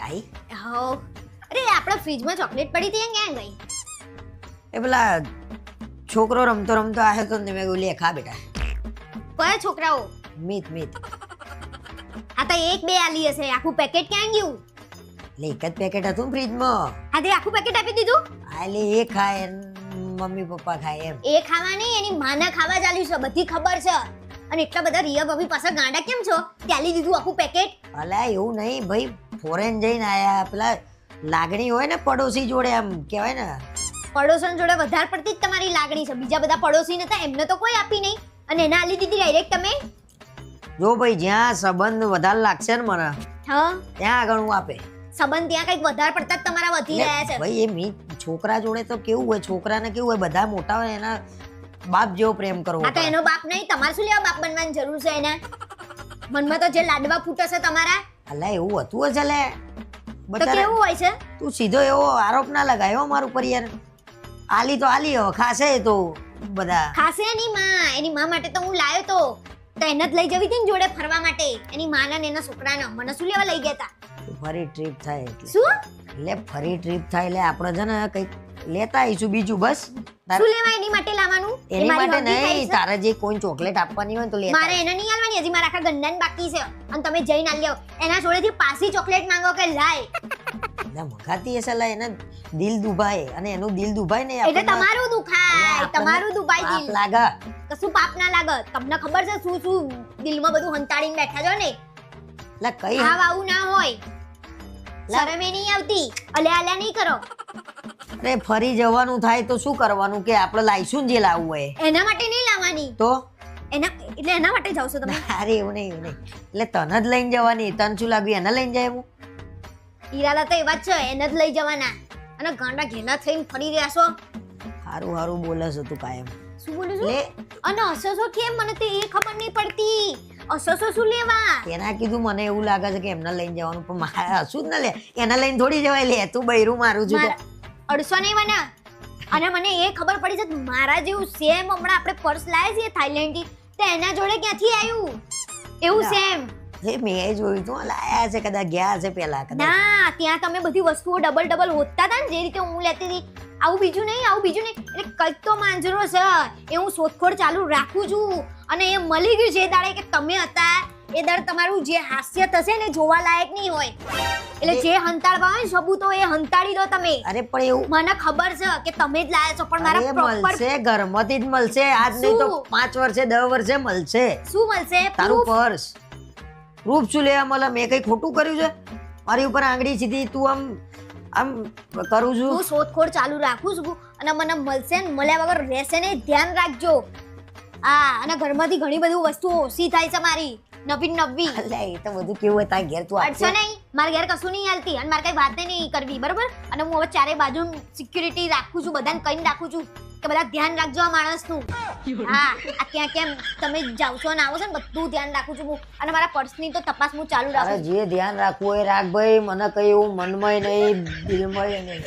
આઈ હો અરે આપણા ફ્રીજમાં ચોકલેટ પડી હતી ક્યાં ગઈ? એ પેલા છોકરો રમતો રમતો આવ્યો તો ને મેં કીધું લે ખા બેટા. કયા છોકરાઓ? મીત મીત આ તો એક બે આલી હશે, આખું પેકેટ ક્યાં ગયું? લે એક જ પેકેટ હતું ફ્રીજમાં. હા તે આખું પેકેટ આપી દીધું? આ લે એ ખાય મમ્મી પપ્પા ખાય એમ. એ ખાવા નહીં, એની માના ખાવા ચાલ્યું છે, બધી ખબર છે. અને એટલા બધા રિયા ભાભી પાસે ગાંડા કેમ છો? ચાલી દીધું આખું પેકેટ? અલા એવું નહીં ભાઈ, ફોરેન જઈને આયા, પેલા લાગણી હોય ને પડોશી જોડે, આમ કહેવાય ને પડોશણ જોડે વધારે પડતી જ તમારી લાગણી છે. બીજા બધા પડોશી નતા, એમને તો કોઈ આપી નહીં અને એના આલી દીધી ડાયરેક્ટ તમે? જો ભાઈ જ્યાં સંબંધ વધારે લાગશે ને મને હા ત્યાં આગળ હું આપે. સંબંધ ત્યાં કઈક વધારે પડતા જ તમારા વધી રહ્યા છે. ભાઈ એ મી છોકરા જોડે તો કેવું હોય, છોકરાને કેવું હોય, બધા મોટા હોય એના બાપ જેવો પ્રેમ કરવો. હા તો એનો બાપ નહીં, તમારે શું લેવા બાપ બનવાની જરૂર છે એના? મનમાં તો જે લાડવા ફૂટે છે તમારા. અલા એવું હતું હશે લે. તો કેવું હોય છે? તું સીધો એવો આરોપ ના લગાયો મારું પર યાર. આલી તો આલી હવે ખાશે તો બધા. ખાસે એની માં માટે તો હું લાયો તો એને જ લઈ જવી હતી ને જોડે ફરવા માટે, એની માના ને એના છોકરાને. મને શું લેવા લઈ ગયા તા? ફરી ટ્રીપ થાય એટલે. શું એટલે ફરી ટ્રીપ થાય એટલે આપણે છે ને કંઈક લેતા આવીશું બીજું. બસ શું લેવા એની માટે લાવવાનું? એની માટે નહીં, તારે જે કોઈ ચોકલેટ આપવાની હોય તો લેતા. મારે એને નહીં આલવાની, હજી મારા આખા ગંડાને બાકી છે. અને તમે જઈને આલ લ્યો. એના જોડેથી પાછી ચોકલેટ માંગો કે લાય. એટલે મગાતી હશે લા, એને દિલ દુભાય અને એનું દિલ દુભાય ને એટલે તમારું દુખાય, તમારું દુભાય દિલ. લાગે કશું પાપ ના લાગે. તમને ખબર છે શું શું દિલમાં બધું હંતાડીને બેઠા છો ને? લા કઈ આવ આવું ના હોય. શરમે નહીં આવતી, અલ્યા અલ્યા નહીં કરો. અરે ફરી જવાનું થાય તો શું કરવાનું કે આપણે લાઈશું ને જે લાવવું હોય. એના માટે નહીં લાવવાની. તો એટલે એના માટે જાવ છો તમે? અરે એવું નહીં, એવું નહીં. એટલે તને જ લઈને જવાની. તને શું લાગ્યું એને લઈને જાય? હું ઈરાદા તો એવા જ છે, એને જ લઈ જવાના. અને ગાંડા ઘેલા થઈને ફરી રહ્યા છો. હારું હારું બોલે છે તું કાયમ. શું બોલું છું? લે અને અસસો કેમ? મને તો એ ખબર નહીં પડતી. અસસો શું લેવા? એના કીધું મને એવું લાગે છે કે એમને લઈને જવાનું, પણ મારે હસું જ ન લે. એને લઈને થોડી જવાય. લે તું બૈરું મારું છું તો. અડસો નહીં મને. અને મને એ ખબર પડી છે મારા જેવું સેમ હમણાં આપણે પર્સ લાવ્યા છીએ થાઈલેન્ડ થી, તો એના જોડે ક્યાંથી આવ્યું એવું સેમ? એ મેં જોયું તું લાયા છે, કદાચ ગયા છે પેલા કદાચ. ના, ત્યાં તમે બધી વસ્તુઓ ડબલ ડબલ હોતા હતા ને જે રીતે હું લેતી હતી. આવું બીજું નહીં, આવું બીજું નહીં. એટલે કંઈક તો માંજરો છે એ હું શોધખોળ ચાલુ રાખું છું. અને એ મળી ગયું જે દાડે કે તમે હતા એ દાડે તમારું જે હાસ્ય થશે ને જોવા લાયક નહીં હોય. એટલે જે હંતાડવા હોય ને સબૂતો એ હંતાડી દો તમે. અરે પણ એવું મને ખબર છે કે તમે જ લાયા છો, પણ મારા પ્રોપર મળશે, ઘરમાંથી જ મળશે. આજ નહીં તો 5 વર્ષે 10 વર્ષે મળશે. શું મળશે? તારું પર્સ રૂપ શું લેવા મળે? મેં કઈ ખોટું કર્યું છે? મારી ઉપર આંગળી સીધી તું આમ આમ કરું છું. હું શોધખોળ ચાલુ રાખું છું અને મને મળશે ને મળ્યા વગર રહેશે ને, ધ્યાન રાખજો. હા, અને ઘરમાંથી ઘણી બધી વસ્તુઓ ઓછી થાય છે મારી, નવી નવી. અલે એ તો બધું કેવું હોય તારા ઘેર તું અડસો નહીં, મારા ઘેર કશું નહીં હાલતી અને મારે કઈ વાત નહીં કરવી, બરોબર? અને હું હવે ચારે બાજુ સિક્યુરિટી રાખું છું, બધાને કહીને રાખું છું કે બધા ધ્યાન રાખજો આ માણસનું. હા, આ ક્યાં કેમ તમે જાવ છો ને આવો છો ને બધું ધ્યાન રાખું છું હું. અને મારા પર્સની તો તપાસ હું ચાલુ અરે રાખું છું. જે ધ્યાન રાખવું હોય રાખ ભાઈ. મને કઈ એવું મનમાંય નહીં દિલમાંય નહીં.